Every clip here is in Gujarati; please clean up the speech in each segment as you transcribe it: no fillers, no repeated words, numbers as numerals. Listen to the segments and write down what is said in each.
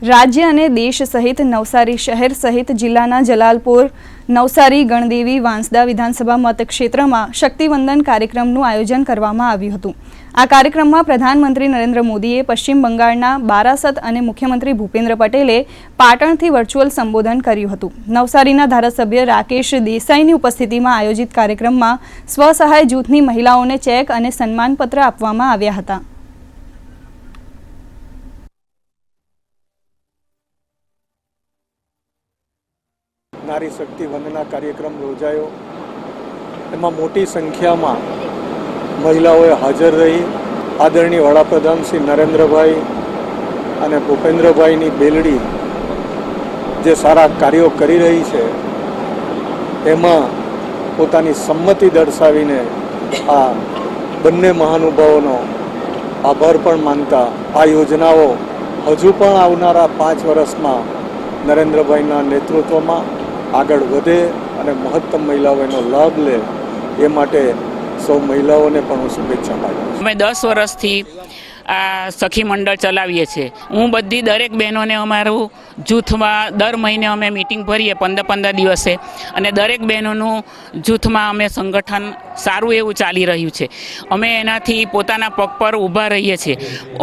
राज्य અને देश सहित नवसारी शहर सहित जिल्लाના जलालपुर नवसारी गणदेवी वांसदा विधानसभा मतक्षेत्રમાં शक्तिवंदन कार्यक्रमનું આયોજન કરવામાં આવ્યું હતું। આ કાર્યક્રમમાં પ્રધાનમંત્રી નરેન્દ્ર મોદીએ પશ્ચિમ બંગાળના બારાસત અને મુખ્યમંત્રી ભૂપેન્દ્ર પટેલે પાટણથી વર્ચ્યુઅલ સંબોધન કર્યું હતું। નવસારીના ધારાસભ્ય રાકેશ દેસાઈની ઉપસ્થિતિમાં આયોજિત કાર્યક્રમમાં સ્વસહાય જૂથની મહિલાઓને ચેક અને સન્માનપત્ર આપવામાં આવ્યા હતા। नारी शक्ति वंदना कार्यक्रम योजायो। एमां मोटी संख्या में महिलाओं हाजर रही। आदरणीय वडाप्रधान श्री नरेन्द्रभाई अने भूपेन्द्रभाईनी बेलड़ी जे सारा कार्यों करी रही है एमां पोतानी सम्मति दर्शावीने आ बंने महानुभावोनो आभार पण मानता आ योजनाओं हजू पण आवनारा 5 वर्षमां नरेन्द्रभाईना नेतृत्वमां આગળ વધે અને મહત્તમ મહિલાઓનો લાભ લે એ માટે સૌ મહિલાઓને પણ હું શુભેચ્છા પાઠવું છું। અમે 10 વર્ષથી આ સખી મંડળ ચલાવીએ છીએ। હું બધી દરેક બહેનોને અમારું જૂથમાં દર મહિને અમે મીટિંગ ભરીએ 15 દિવસે અને દરેક બહેનોનું જૂથમાં અમે સંગઠન સારું એવું ચાલી રહ્યું છે। અમે એનાથી પોતાના પગ પર ઊભા રહીએ છીએ।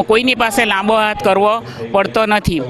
કોઈની પાસે લાંબો હાથ કરવો પડતો નથી।